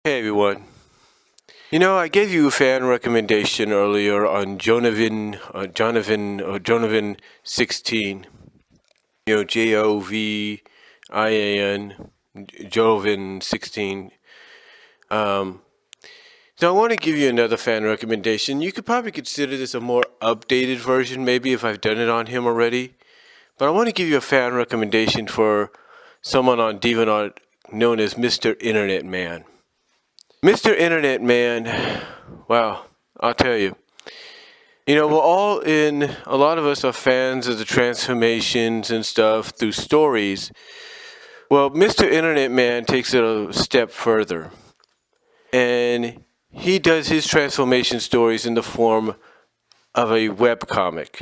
Hey everyone. I gave you a fan recommendation earlier on Jonathan 16. Jovian, Jovan 16. So I want to give you another fan recommendation. You could probably consider this a more updated version, maybe if I've done it on him already. But I want to give you a fan recommendation for someone on DeviantArt known as MrInternetMan. MrInternetMan, wow, I'll tell you. A lot of us are fans of the transformations and stuff through stories. Well, MrInternetMan takes it a step further. And he does his transformation stories in the form of a webcomic.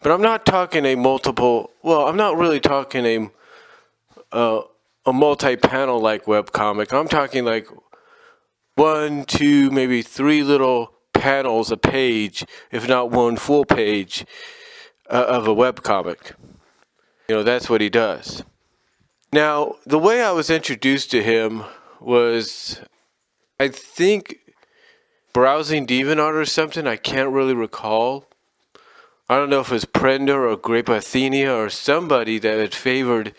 But I'm not talking I'm not really talking a multi-panel like webcomic. I'm talking like 1, 2, maybe 3 little panels a page, if not one full page of a webcomic. That's what he does. Now, the way I was introduced to him was, I think, browsing DeviantArt or something. I can't really recall. I don't know if it was Prender or Grape Athenia or somebody that had favored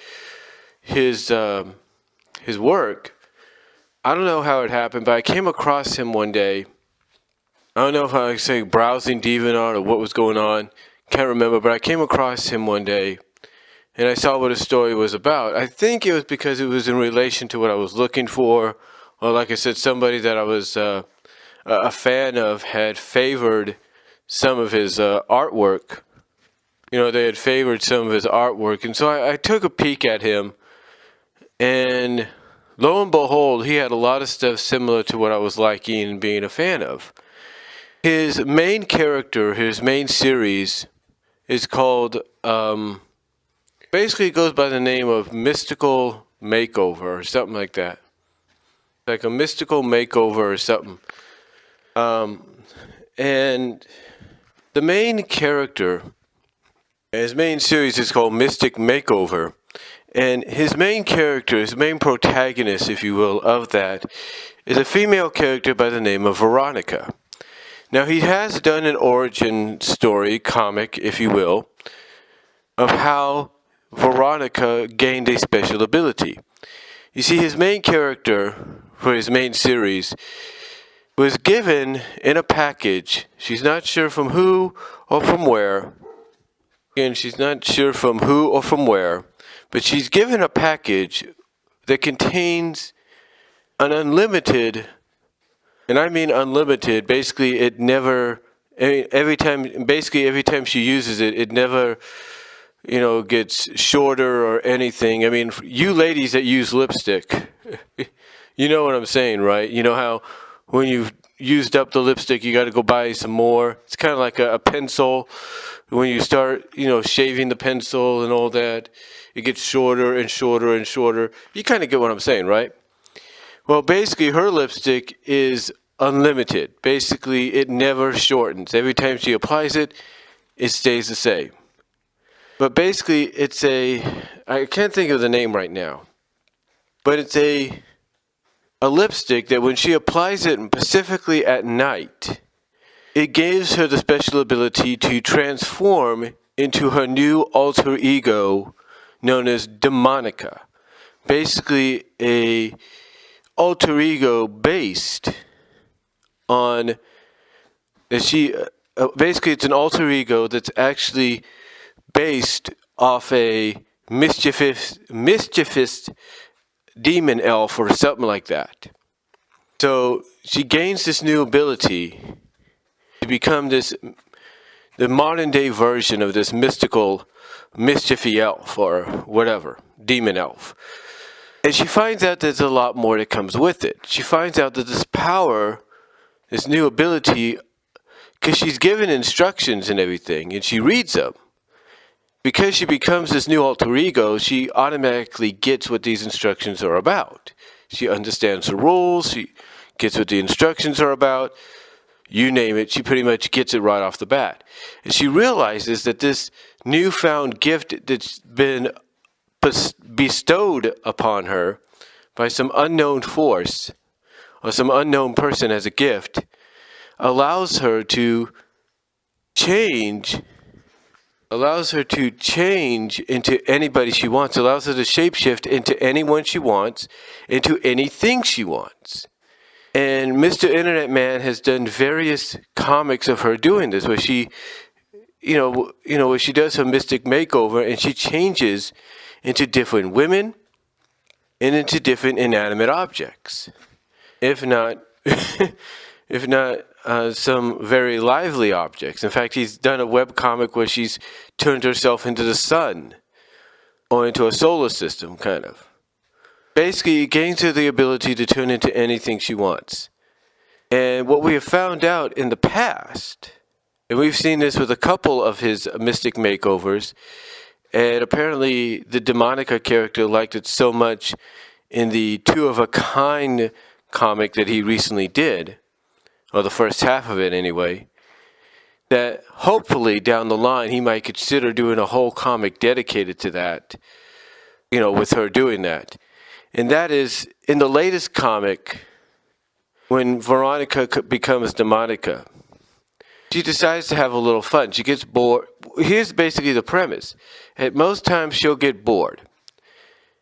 his work. I don't know how it happened, but I came across him one day. I don't know if I say browsing DeviantArt or what was going on. Can't remember, but I came across him one day, and I saw what his story was about. I think it was because it was in relation to what I was looking for, or like I said, somebody that I was a fan of had favored some of his artwork. They had favored some of his artwork, and so I took a peek at him, and lo and behold, he had a lot of stuff similar to what I was liking and being a fan of. His main character, his main series, is called, basically it goes by the name of Mystical Makeover or something like that. Like a mystical makeover or something. And the main character, his main series is called Mystic Makeover. And his main character, his main protagonist, if you will, of that, is a female character by the name of Veronica. Now, he has done an origin story, comic, if you will, of how Veronica gained a special ability. You see, his main character for his main series was given in a package. She's not sure from who or from where. Again, she's not sure from who or from where, but she's given a package that contains an unlimited, and I mean unlimited, basically it never, every time she uses it, it never, gets shorter or anything. I mean, you ladies that use lipstick, you know what I'm saying, right? You know how when you've used up the lipstick, you got to go buy some more. It's kind of like a pencil. When you start, shaving the pencil and all that, it gets shorter and shorter and shorter. You kind of get what I'm saying, right? Well, basically, her lipstick is unlimited. Basically, it never shortens. Every time she applies it, it stays the same. But basically, I can't think of the name right now, but it's a lipstick that when she applies it specifically at night, it gives her the special ability to transform into her new alter ego known as Demonica. Basically, a alter ego based on basically it's an alter ego that's actually based off a mischievous demon elf or something like that. So she gains this new ability to become the modern day version of this mystical mischievous elf or whatever, demon elf. And she finds out there's a lot more that comes with it. She finds out that this power, this new ability, because she's given instructions and everything, and she reads them. Because she becomes this new alter ego, she automatically gets what these instructions are about. She understands the rules, she gets what the instructions are about. You name it, she pretty much gets it right off the bat. And she realizes that this newfound gift that's been bestowed upon her by some unknown force or some unknown person as a gift, allows her to change into anybody she wants, allows her to shapeshift into anyone she wants, into anything she wants. And Mr. Internet Man has done various comics of her doing this, where she, where she does her mystic makeover and she changes into different women and into different inanimate objects. If not some very lively objects. In fact, he's done a webcomic where she's turned herself into the sun or into a solar system, kind of. Basically, it gains her the ability to turn into anything she wants. And what we have found out in the past, and we've seen this with a couple of his mystic makeovers, and apparently the Demonica character liked it so much in the Two of a Kind comic that he recently did, or the first half of it anyway, that hopefully down the line he might consider doing a whole comic dedicated to that, with her doing that. And that is, in the latest comic, when Veronica becomes Demonica, she decides to have a little fun. She gets bored. Here's basically the premise. At most times she'll get bored.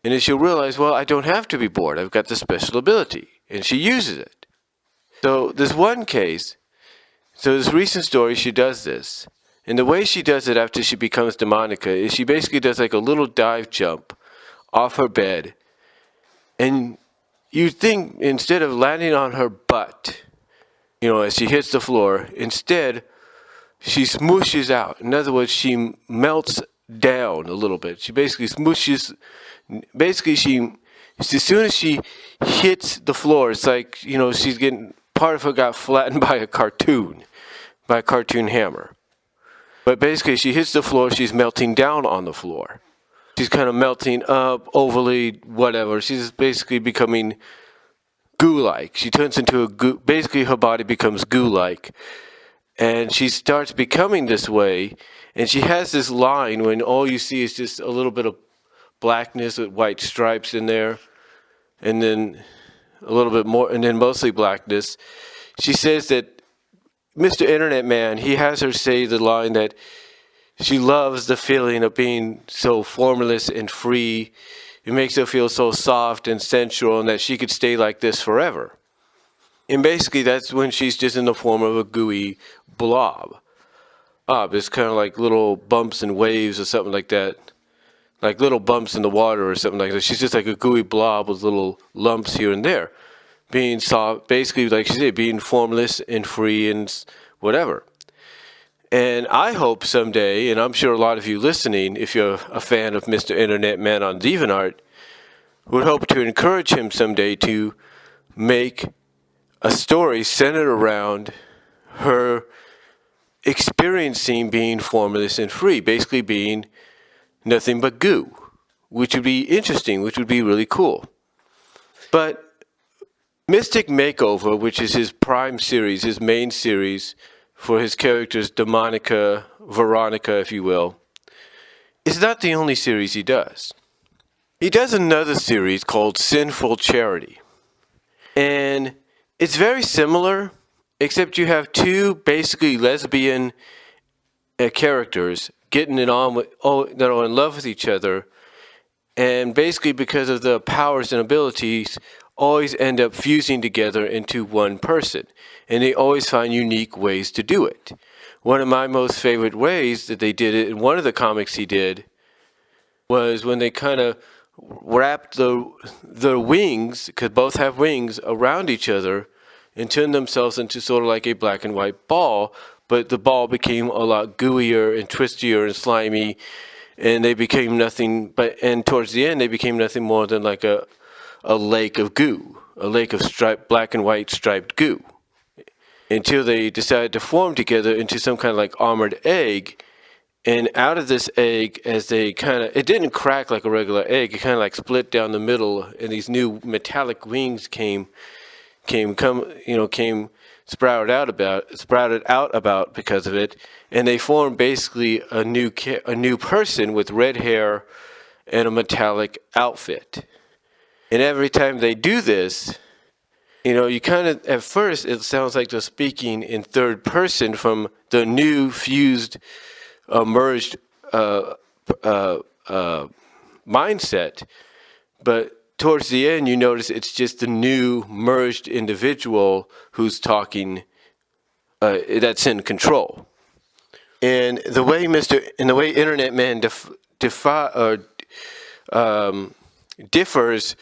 And then she'll realize, well, I don't have to be bored. I've got this special ability. And she uses it. So this one case, this recent story, she does this. And the way she does it after she becomes Demonica is she basically does like a little dive jump off her bed. And you think instead of landing on her butt, as she hits the floor, instead she smooshes out. In other words, she melts down a little bit. She basically smooshes. As soon as she hits the floor, it's like, she's getting, part of her got flattened by a cartoon hammer. But basically, she hits the floor, she's melting down on the floor. She's kind of melting up, overly, whatever. She's basically becoming goo-like. She turns into a goo. Basically, her body becomes goo-like. And she starts becoming this way. And she has this line when all you see is just a little bit of blackness with white stripes in there. And then a little bit more, and then mostly blackness. She says that Mr. Internet Man, he has her say the line that she loves the feeling of being so formless and free. It makes her feel so soft and sensual, and that she could stay like this forever. And basically that's when she's just in the form of a gooey blob. It's kind of like little bumps and waves or something like that. Like little bumps in the water or something like that. She's just like a gooey blob with little lumps here and there. Being soft, basically, like she said, being formless and free and whatever. And I hope someday, and I'm sure a lot of you listening, if you're a fan of Mr. Internet Man on DeviantArt, would hope to encourage him someday to make a story centered around her experiencing being formless and free, basically being nothing but goo, which would be interesting, which would be really cool. But Mystic Makeover, which is his prime series, his main series for his characters, Demonica, Veronica, if you will, is not the only series he does. He does another series called Sinful Charity. And it's very similar, except you have two basically lesbian characters getting it on with, that are in love with each other, and basically because of the powers and abilities, always end up fusing together into one person, and they always find unique ways to do it. One of my most favorite ways that they did it in one of the comics he did was when they kind of wrapped the wings, because both have wings, around each other and turned themselves into sort of like a black and white ball, but the ball became a lot gooier and twistier and slimy, and they became nothing but, and towards the end they became nothing more than like a lake of goo, a lake of striped, black and white striped goo, until they decided to form together into some kind of like armored egg. And out of this egg, as they kind of, it didn't crack like a regular egg, it kind of like split down the middle, and these new metallic wings came sprouted out about because of it, and they formed basically a new person with red hair and a metallic outfit. And every time they do this, You kind of, at first, it sounds like they're speaking in third person from the new fused, merged mindset. But towards the end, you notice it's just the new merged individual who's talking, that's in control. And the way MrInternetMan differs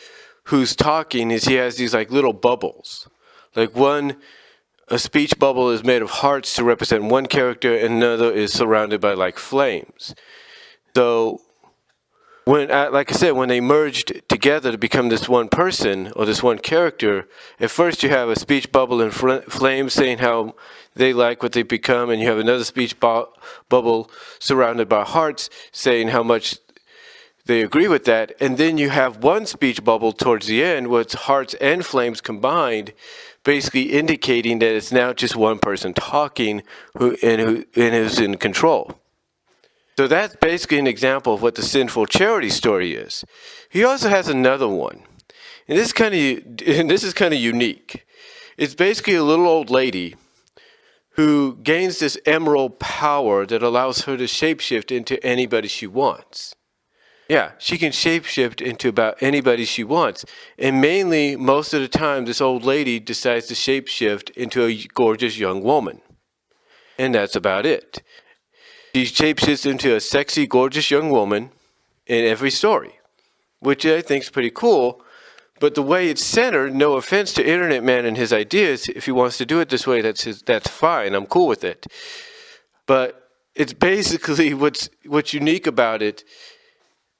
who's talking is he has these like little bubbles. Like a speech bubble is made of hearts to represent one character, and another is surrounded by like flames. So like I said, when they merged together to become this one person or this one character, at first you have a speech bubble and flames saying how they like what they become, and you have another speech bubble surrounded by hearts saying how much they agree with that, and then you have one speech bubble towards the end where it's hearts and flames combined, basically indicating that it's now just one person talking who's in control. So that's basically an example of what the sinful charity story is. He also has another one, and this is kind of unique. It's basically a little old lady who gains this emerald power that allows her to shapeshift into anybody she wants. Yeah, she can shapeshift into about anybody she wants. And mainly, most of the time, this old lady decides to shapeshift into a gorgeous young woman. And that's about it. She shapeshifts into a sexy, gorgeous young woman in every story, which I think is pretty cool. But the way it's centered, no offense to MrInternetMan and his ideas, if he wants to do it this way, that's fine. I'm cool with it. But it's basically what's unique about it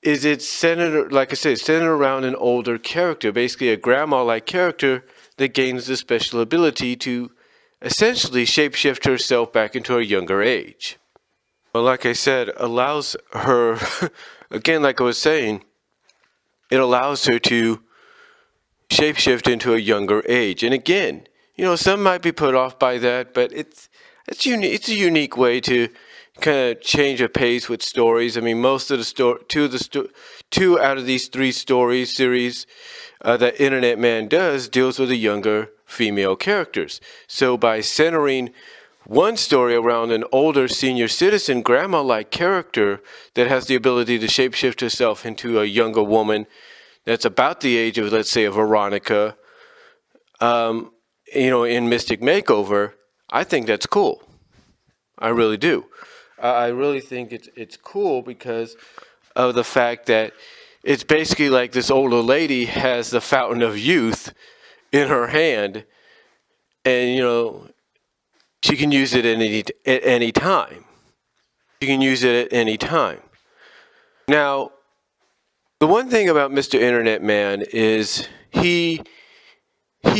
is it's centered, like I said, centered around an older character, basically a grandma-like character that gains the special ability to essentially shapeshift herself back into her younger age. Well, like I said, allows her, again, like I was saying, it allows her to shapeshift into a younger age. And again, some might be put off by that, but it's a unique way to kind of change a pace with stories. I mean, most of the two out of these three series that MrInternetMan does deals with the younger female characters. So by centering one story around an older senior citizen grandma-like character that has the ability to shapeshift herself into a younger woman that's about the age of, let's say, a Veronica, in Mystic Makeover, I think that's cool. I really do. I really think it's cool because of the fact that it's basically like this older lady has the fountain of youth in her hand, and she can use it at any time. She can use it at any time. Now, the one thing about MrInternetMan is he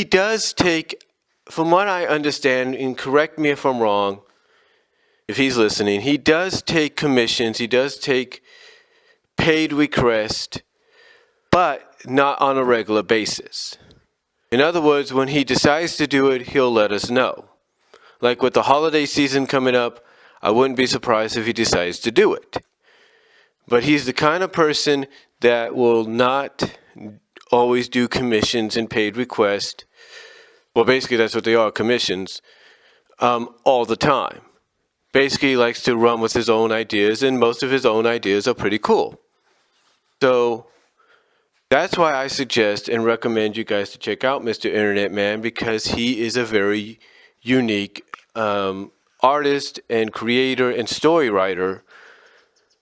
does take, from what I understand, and correct me if I'm wrong, if he's listening, he does take commissions, he does take paid requests, but not on a regular basis. In other words, when he decides to do it, he'll let us know. Like with the holiday season coming up, I wouldn't be surprised if he decides to do it. But he's the kind of person that will not always do commissions and paid requests. Well, basically that's what they are, commissions, all the time. Basically, he likes to run with his own ideas, and most of his own ideas are pretty cool. So that's why I suggest and recommend you guys to check out MrInternetMan, because he is a very unique artist and creator and story writer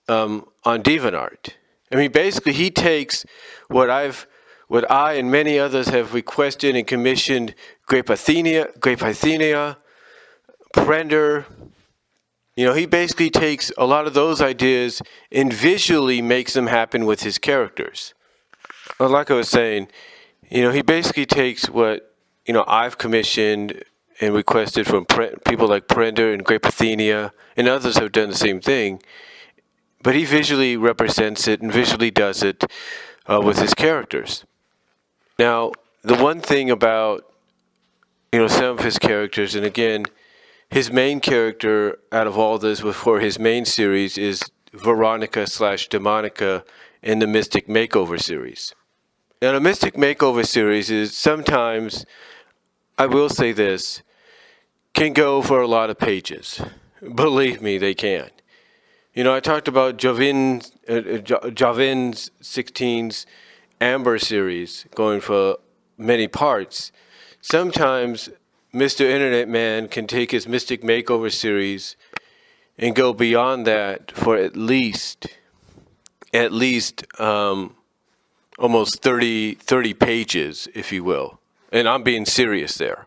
on DeviantArt. I mean, basically, he takes what I and many others have requested and commissioned, Grapeathenia, Prender. He basically takes a lot of those ideas and visually makes them happen with his characters. Well, like I was saying, he basically takes what, I've commissioned and requested from people like Prender and Grapeathenia, and others have done the same thing, but he visually represents it and visually does it with his characters. Now, the one thing about, some of his characters, and again, his main character out of all this for his main series is Veronica/Demonica in the Mystic Makeover series. Now, the Mystic Makeover series is sometimes I will say this, can go for a lot of pages. Believe me, they can. You know, I talked about Javin 16's Amber series going for many parts. Sometimes Mr. Internet Man can take his Mystic Makeover series and go beyond that for at least almost 30 pages, if you will. And I'm being serious there.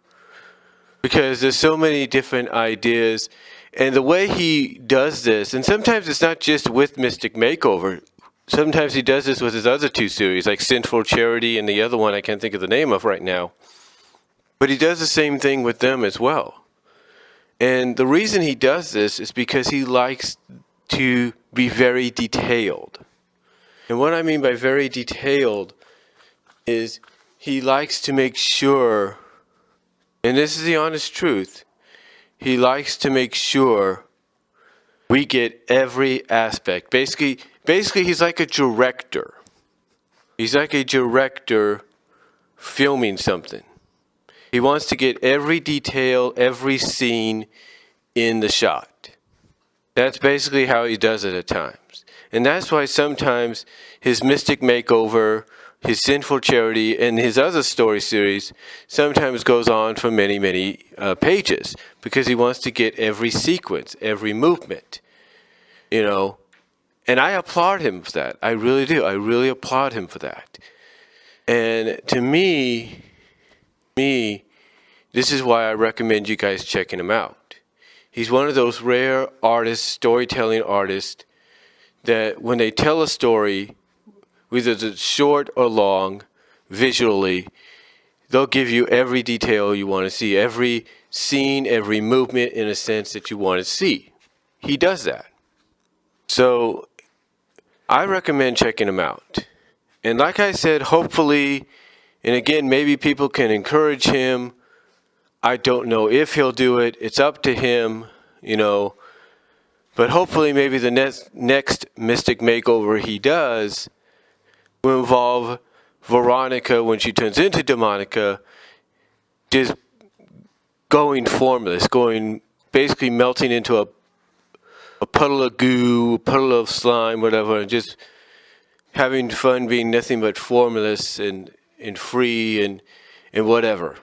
Because there's so many different ideas. And the way he does this, and sometimes it's not just with Mystic Makeover. Sometimes he does this with his other two series, like Sinful Charity and the other one I can't think of the name of right now. But he does the same thing with them as well. And the reason he does this is because he likes to be very detailed. And what I mean by very detailed is he likes to make sure, and this is the honest truth, he likes to make sure we get every aspect. Basically, he's like a director. He's like a director filming something. He wants to get every detail, every scene in the shot. That's basically how he does it at times. And that's why sometimes his Mystic Makeover, his Sinful Charity, and his other story series sometimes goes on for many, many pages, because he wants to get every sequence, every movement, you know. And I applaud him for that. I really do. I really applaud him for that. And to me, this is why I recommend you guys checking him out. He's one of those rare artists, storytelling artists, that when they tell a story, whether it's short or long, visually, they'll give you every detail you want to see, every scene, every movement in a sense that you want to see. He does that. So I recommend checking him out. And like I said, hopefully, and again, maybe people can encourage him. I don't know if he'll do it. It's up to him, you know. But hopefully maybe the next Mystic Makeover he does will involve Veronica when she turns into Demonica, just going formless, basically melting into a puddle of goo, a puddle of slime, whatever, and just having fun being nothing but formless and free and whatever.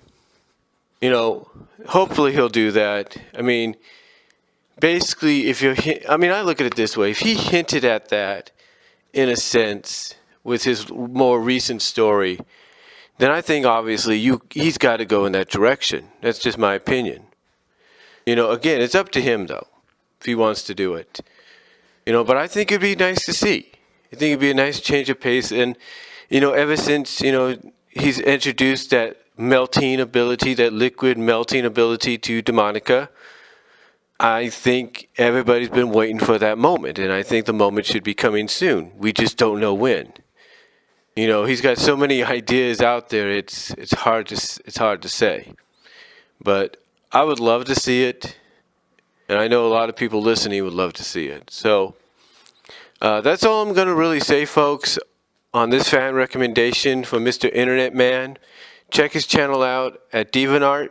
You know, hopefully he'll do that. I mean, basically, I look at it this way. If he hinted at that, in a sense, with his more recent story, then I think obviously he's got to go in that direction. That's just my opinion. You know, again, it's up to him, though, if he wants to do it. You know, but I think it'd be nice to see. I think it'd be a nice change of pace. And, you know, ever since, you know, he's introduced that melting ability, that liquid melting ability to Demonica, I think everybody's been waiting for that moment, and I think the moment should be coming soon. We just don't know when. You know, he's got so many ideas out there. It's hard to say, but I would love to see it, and I know a lot of people listening would love to see it. So that's all I'm going to really say, folks, on this fan recommendation for Mr. Internet Man. Check his channel out at DeviantArt.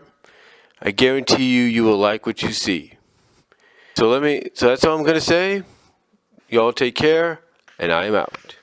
I guarantee you will like what you see. So that's all I'm going to say. Y'all take care, and I am out.